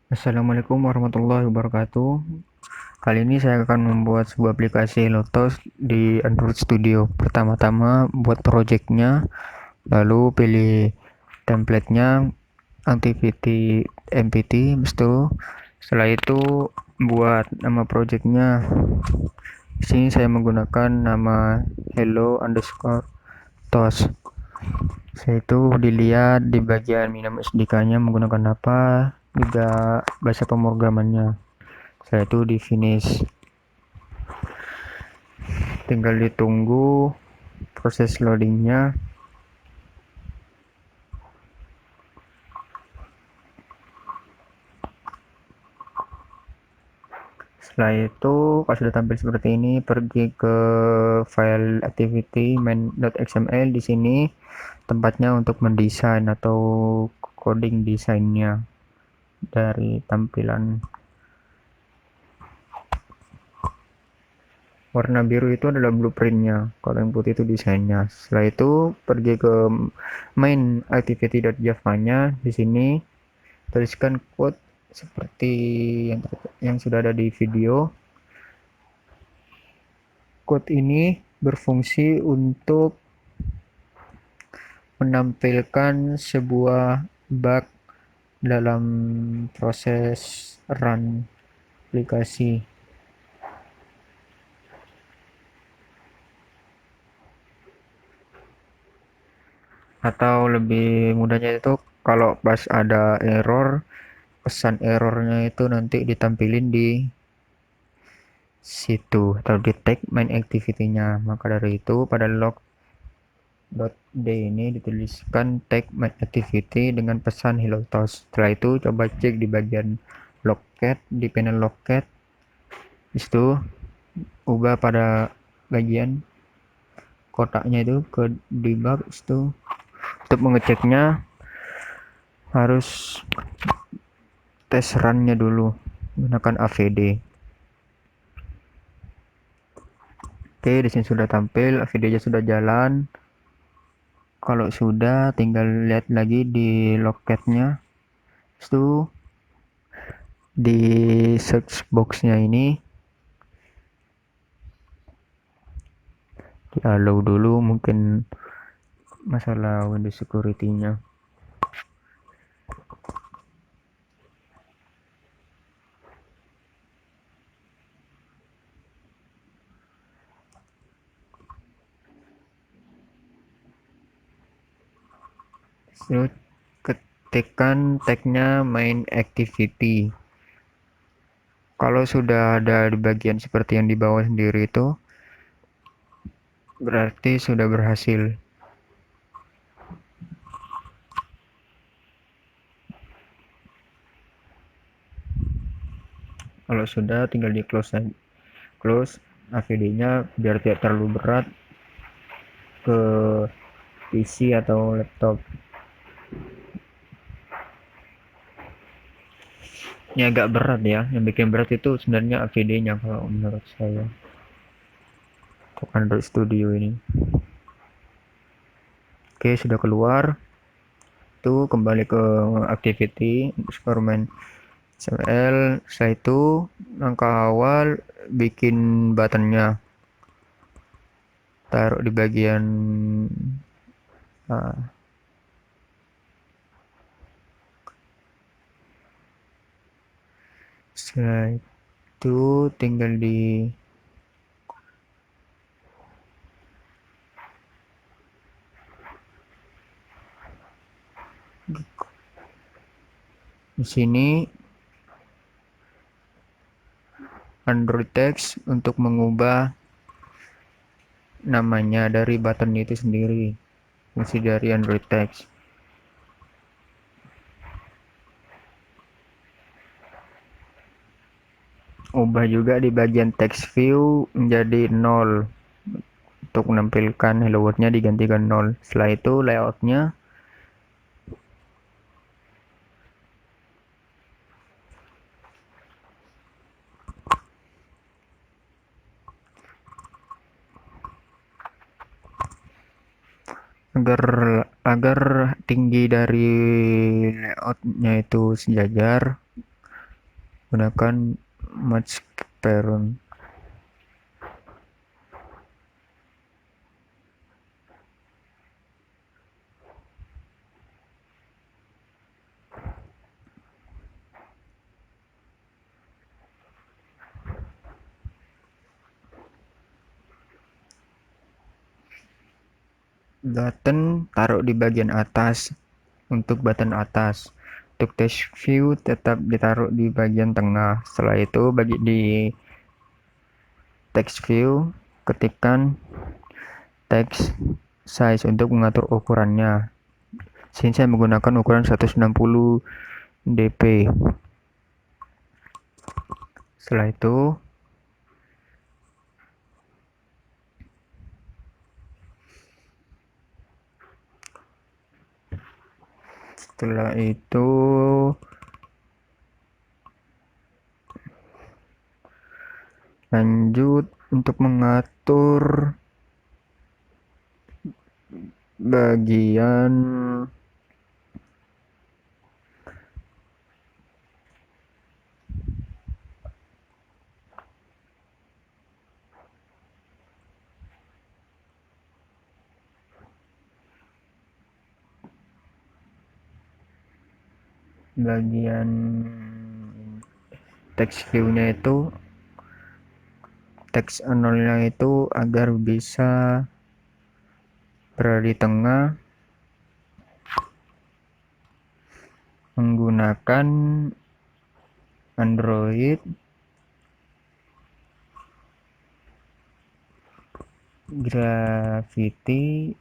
Assalamualaikum warahmatullahi wabarakatuh. Kali ini saya akan membuat sebuah aplikasi Lotus di Android Studio. Pertama-tama buat projectnya, lalu pilih templatenya Activity MPT, setelah itu buat nama projectnya. Di sini saya menggunakan nama hello underscore tos. Saya itu dilihat di bagian minimum SDK-nya menggunakan apa, juga bahasa pemrogramannya. Saya itu di finish, tinggal ditunggu proses loadingnya. Setelah itu kalau sudah tampil seperti ini, pergi ke file activity main.xml. Di sini tempatnya untuk mendesain atau coding desainnya. Dari tampilan warna biru itu adalah blueprintnya, kalau yang putih itu desainnya. Setelah itu pergi ke main activity.java-nya. Di sini tuliskan code seperti yang sudah ada di video. Code ini berfungsi untuk menampilkan sebuah bug dalam proses run aplikasi, atau lebih mudahnya itu kalau pas ada error, pesan errornya itu nanti ditampilin di situ atau di tag main activity-nya. Maka dari itu pada log.d ini dituliskan tag main activity dengan pesan hello toast. Setelah itu coba cek di bagian logcat, di panel logcat. Itu ubah pada bagian kotaknya itu ke debug. Itu untuk mengeceknya harus tes run-nya dulu menggunakan avd. Oke, di sini sudah tampil, AVD-nya sudah jalan. Kalau sudah, tinggal lihat lagi di logcat-nya. Itu di search box-nya ini di allow dulu, mungkin masalah Windows security-nya. Lalu ketikkan tagnya main activity. Kalau sudah ada di bagian seperti yang di bawah sendiri itu, berarti sudah berhasil. Kalau sudah, tinggal di close AVD-nya biar tidak terlalu berat ke PC atau laptop. Ini agak berat ya, yang bikin berat itu sebenarnya AVD-nya kalau menurut saya, untuk Android Studio ini. Oke, sudah keluar. Itu kembali ke activity underscore main CL. Setelah itu langkah awal bikin buttonnya, taruh di bagian setelah itu tinggal di sini Android text untuk mengubah namanya dari button itu sendiri, fungsi dari Android text. Ubah juga di bagian text view menjadi 0 untuk menampilkan hello world-nya digantikan 0. Setelah itu layout-nya agar agar tinggi dari layoutnya itu sejajar, gunakan match parent. Button taruh di bagian atas untuk button atas. Untuk text view tetap ditaruh di bagian tengah. Setelah itu bagi di text view ketikkan text size untuk mengatur ukurannya. Sini saya menggunakan ukuran 160 dp. Setelah itu lanjut untuk mengatur bagian text view-nya itu, teks nolnya itu agar bisa berada di tengah menggunakan Android Gravity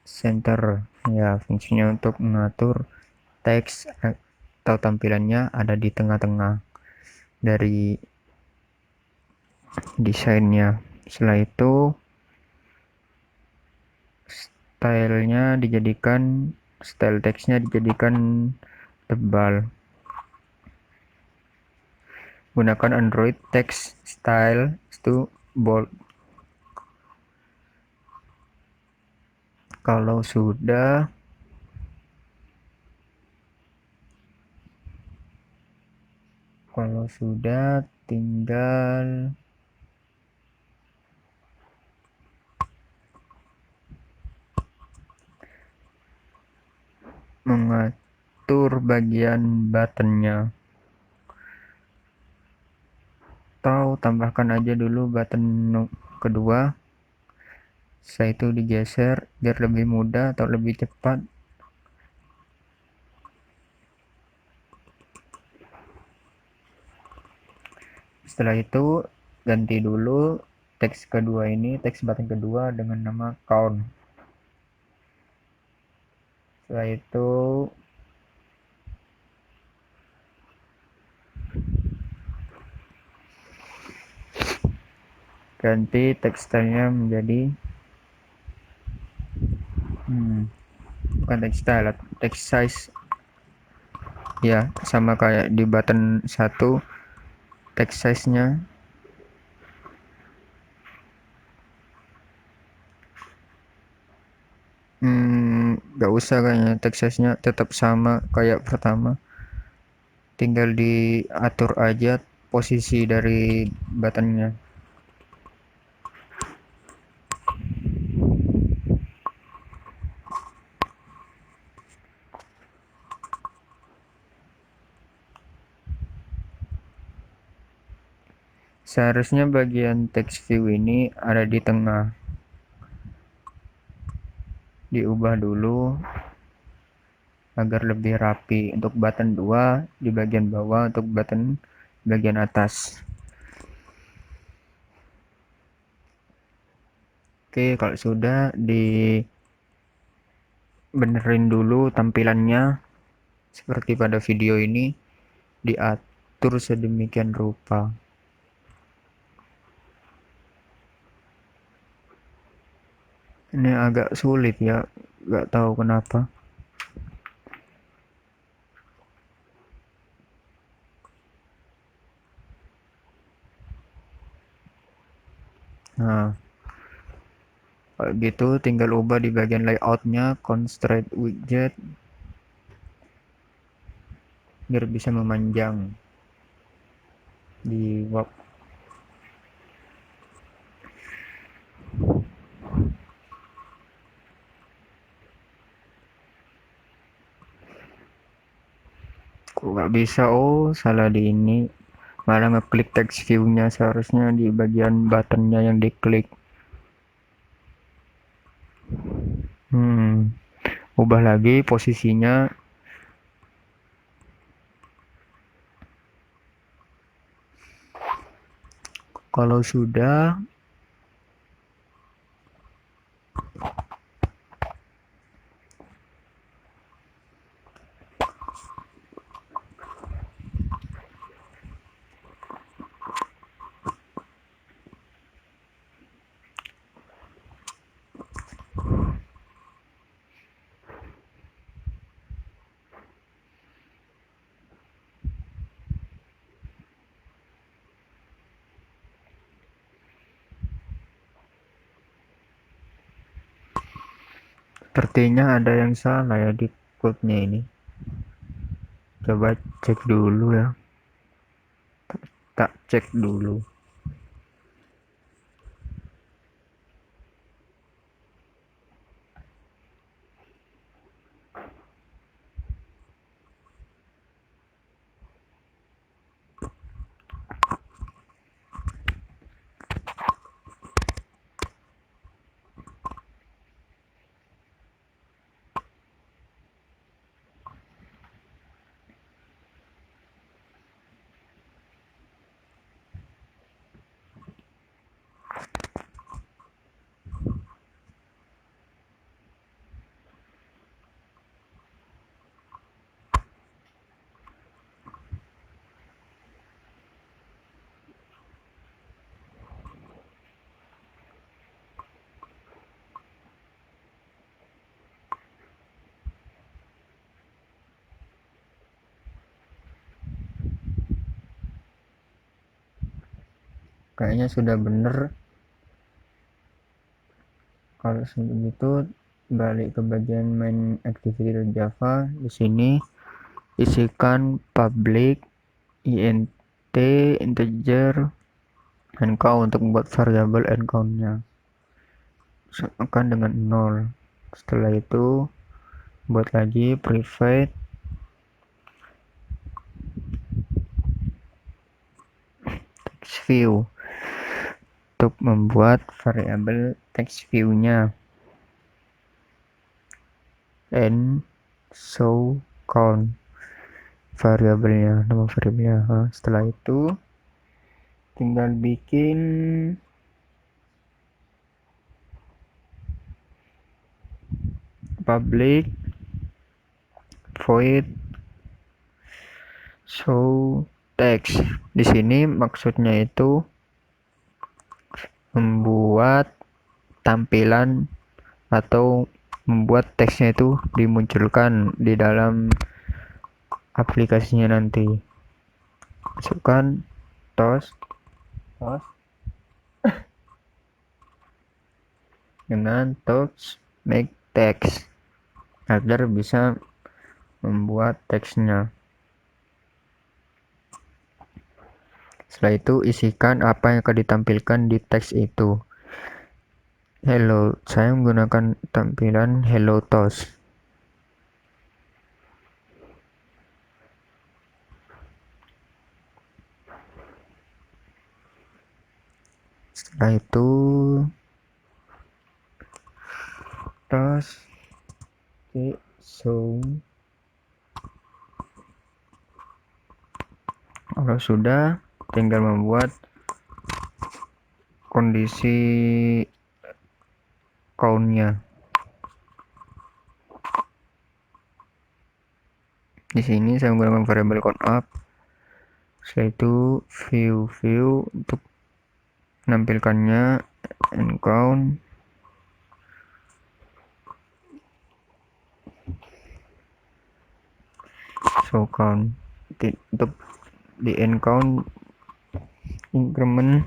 Center. Ya, fungsinya untuk mengatur teks atau tampilannya ada di tengah-tengah dari desainnya. Setelah itu style teksnya dijadikan tebal. Gunakan Android text style itu bold. Kalau sudah tinggal mengatur bagian buttonnya, atau tambahkan aja dulu button kedua, setelah itu digeser biar lebih mudah atau lebih cepat. Setelah itu ganti dulu teks kedua ini, teks button kedua dengan nama count. Setelah itu ganti teks stylenya menjadi bukan teks style, teks size. Ya, sama kayak di button 1, teks size-nya nggak usah, kayaknya teks size-nya tetap sama kayak pertama, tinggal diatur aja posisi dari buttonnya. Seharusnya bagian text view ini ada di tengah. Diubah dulu agar lebih rapi. Untuk button 2 di bagian bawah, untuk button bagian atas. Oke, kalau sudah dibenerin dulu tampilannya seperti pada video ini, diatur sedemikian rupa. Ini agak sulit ya, nggak tahu kenapa. Nah, kalau gitu tinggal ubah di bagian layoutnya, constraint widget biar bisa memanjang. di web. Kok nggak bisa? Oh, salah di ini. Malah ngeklik text view-nya, seharusnya di bagian buttonnya yang diklik. Ubah lagi posisinya. Kalau sudah, sepertinya ada yang salah ya di code-nya ini. Coba cek dulu ya. Tak cek dulu. Kayaknya sudah bener. Kalau begitu, balik ke bagian main activity Java. Di sini isikan public int integer count untuk membuat variabel count-nya akan dengan 0. Setelah itu buat lagi private text view untuk membuat variabel text view-nya and show count variabelnya, nama variabelnya. Setelah itu tinggal bikin public void show text. Di sini maksudnya itu membuat tampilan atau membuat teksnya itu dimunculkan di dalam aplikasinya nanti. Masukkan tos dengan touch make text agar bisa membuat teksnya. Setelah itu isikan apa yang akan ditampilkan di teks itu. Hello, saya menggunakan tampilan hello toast. Setelah itu toast so. Kalau sudah, tinggal membuat kondisi count-nya. Di sini saya menggunakan variabel count up. Setelah itu view untuk menampilkannya and count. So count untuk di end count increment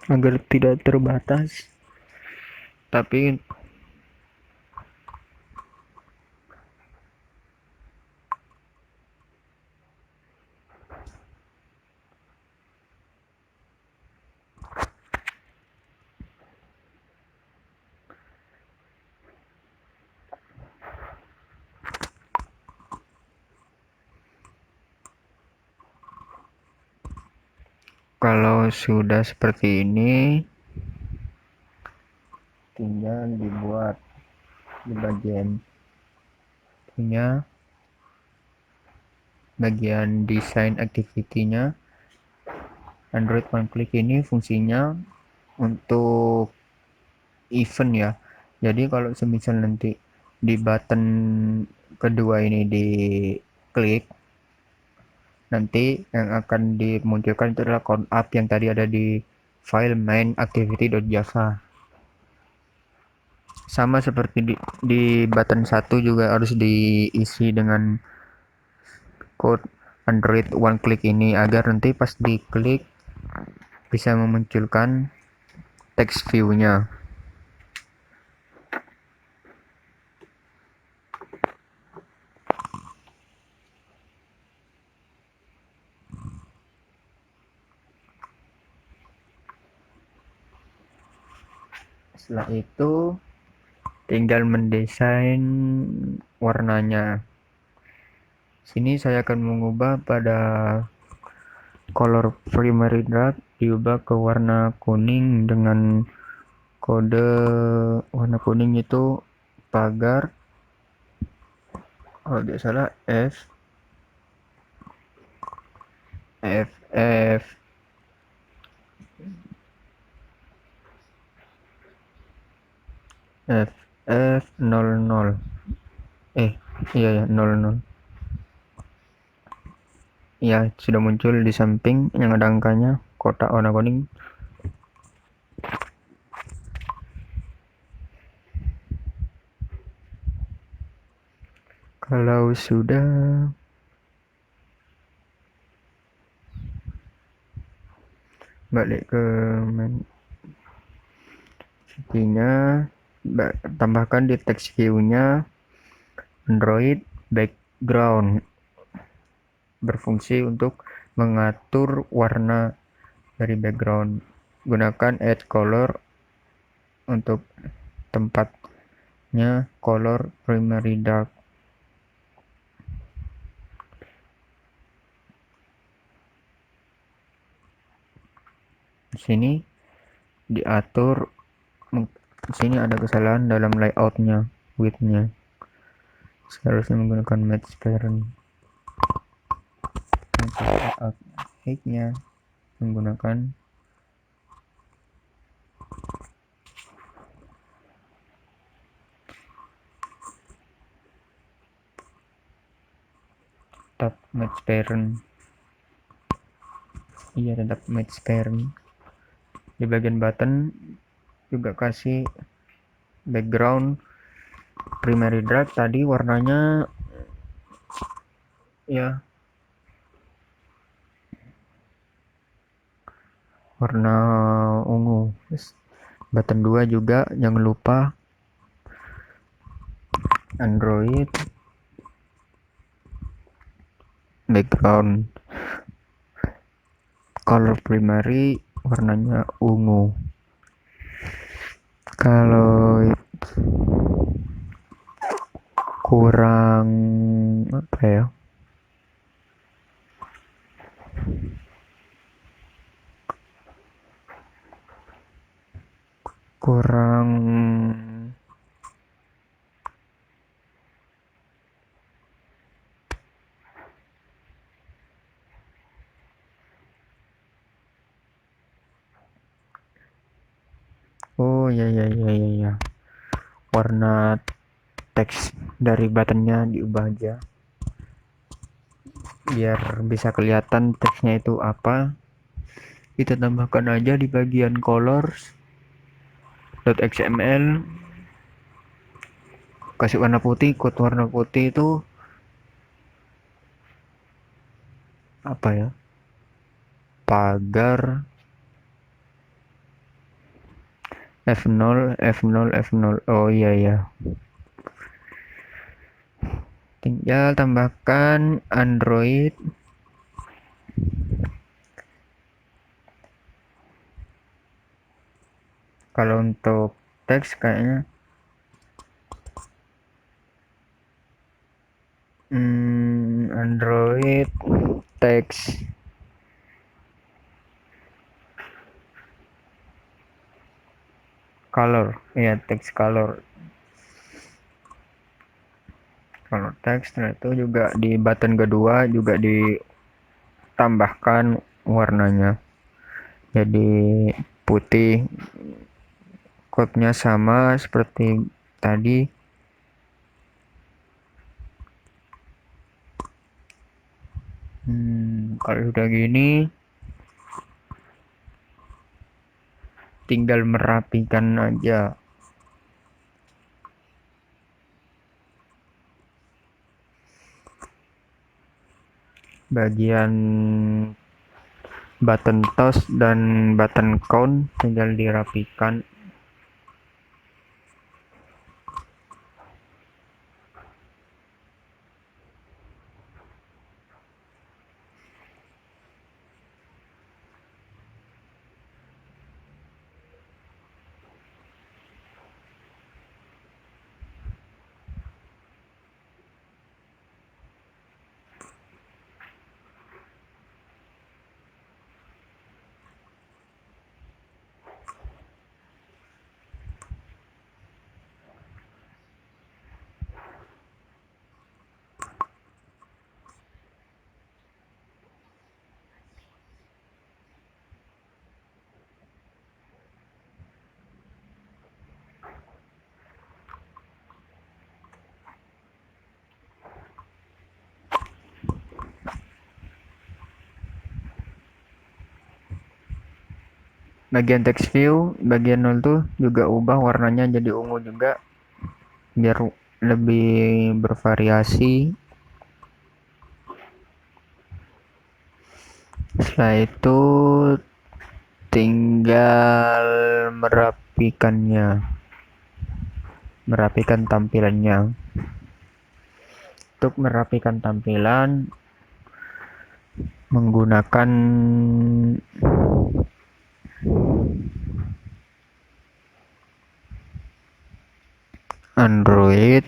agar tidak terbatas, tapi Kalau sudah seperti ini, tinggal dibuat di bagian desain activity-nya. Android one click ini fungsinya untuk event ya. Jadi kalau semisal nanti di button kedua ini diklik, nanti yang akan dimunculkan itu adalah count up yang tadi ada di file main activity.java. Sama seperti di button 1 juga harus diisi dengan code Android one click ini agar nanti pas diklik bisa memunculkan text view-nya. Setelah itu tinggal mendesain warnanya. Sini saya akan mengubah pada color primary dark, diubah ke warna kuning dengan kode warna kuning itu pagar, kalau tidak salah FF FF00. Iya ya, 00. Ya, sudah muncul di samping yang ada angkanya, kotak warna kuning. Kalau sudah, balik ke main nya, tambahkan di text view-nya Android background, berfungsi untuk mengatur warna dari background. Gunakan add color untuk tempatnya color primary dark. Di sini diatur, di sini ada kesalahan dalam layoutnya, widthnya. Seharusnya menggunakan match parent. Layout height-nya menggunakan tab match parent. Iya, tetap match parent. Di bagian button juga kasih background primary dark, tadi warnanya ya warna ungu. Button 2 juga jangan lupa Android background color primary warnanya ungu. Kalau kurang apa ya, kurang oh ya ya ya ya ya, warna teks dari buttonnya diubah aja biar bisa kelihatan teksnya itu apa. Kita tambahkan aja di bagian colors.xml, kasih warna putih. Kode warna putih itu apa ya, pagar F0 F0 F0. Oh iya ya, tinggal tambahkan Android kalau untuk teks kayaknya Android teks color, ya text color. Kalau teks itu juga di button kedua juga ditambahkan warnanya jadi putih, code-nya sama seperti tadi. Kalau udah gini tinggal merapikan aja. Bagian button toast dan button count tinggal dirapikan. Bagian text view bagian 0 tuh juga ubah warnanya jadi ungu juga biar lebih bervariasi. Setelah itu tinggal merapikan tampilannya. Untuk merapikan tampilan menggunakan Android,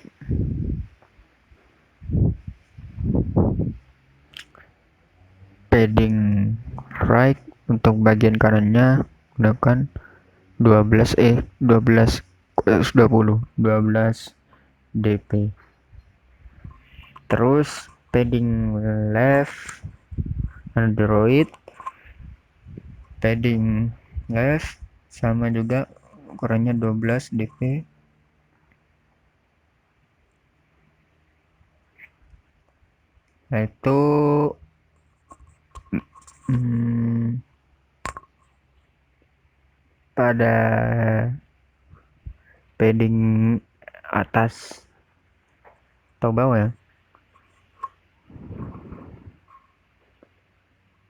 padding right untuk bagian kanannya gunakan 12 dp. Terus padding left Android, padding left sama juga ukurannya 12 dp. Nah itu pada padding atas atau bawah ya,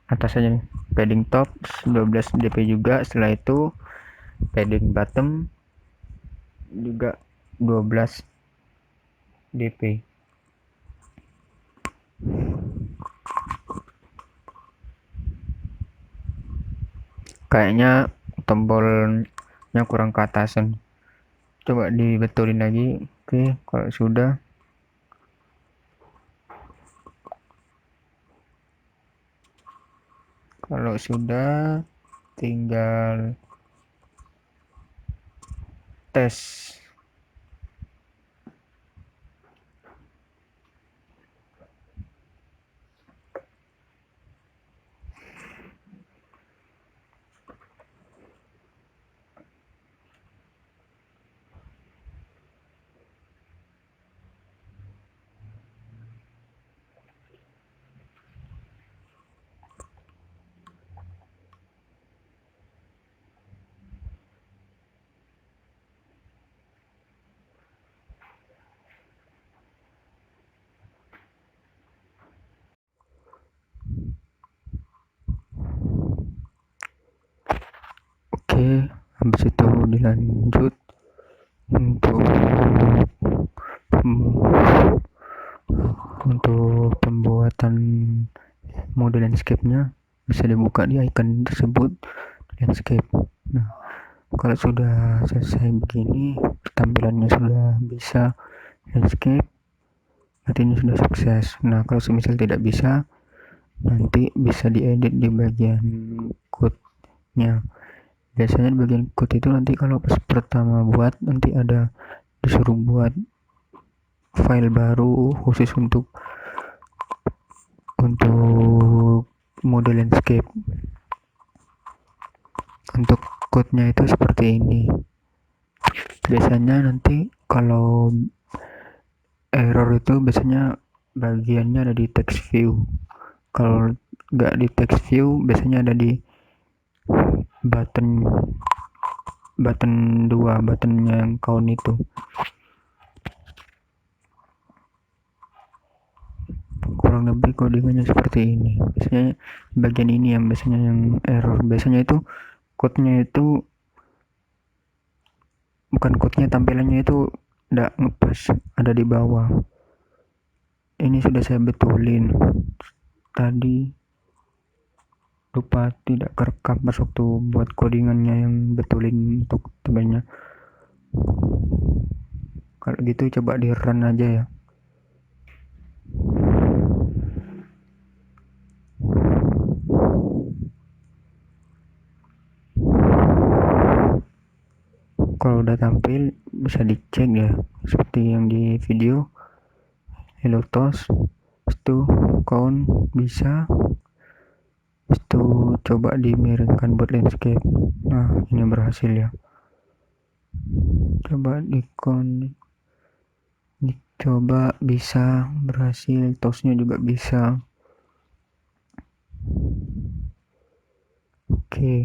atas aja nih, padding top 12 dp juga. Setelah itu padding bottom juga 12 dp. Kayaknya tombolnya kurang ke atasan, coba dibetulin lagi. Oke, kalau sudah tinggal tes. Oke, habis itu dilanjut untuk pembuatan mode landscape-nya. Bisa dibuka di icon tersebut, landscape. Nah, kalau sudah selesai begini, tampilannya sudah bisa landscape, artinya sudah sukses. Nah, kalau semisal tidak bisa, nanti bisa diedit di bagian code-nya. biasanya bagian code itu nanti kalau pas pertama buat nanti ada disuruh buat file baru khusus untuk mode landscape. Untuk code-nya itu seperti ini. Biasanya nanti kalau error itu biasanya bagiannya ada di text view. Kalau nggak di text view biasanya ada di button 2, buttonnya yang count itu. Kurang lebih codingannya seperti ini. Biasanya bagian ini yang biasanya yang error. Biasanya itu code-nya itu bukan code-nya, tampilannya itu nggak ngepas, ada di bawah. Ini sudah saya betulin. Tadi lupa tidak kerekam pas waktu buat codingannya yang betulin untuk tabelnya. Kalau gitu coba di run aja ya. Kalau udah tampil bisa dicek ya, seperti yang di video. Hello toast, itu count bisa, itu coba dimiringkan buat landscape. Nah ini berhasil ya. Coba di count, coba bisa berhasil, toastnya juga bisa. Oke.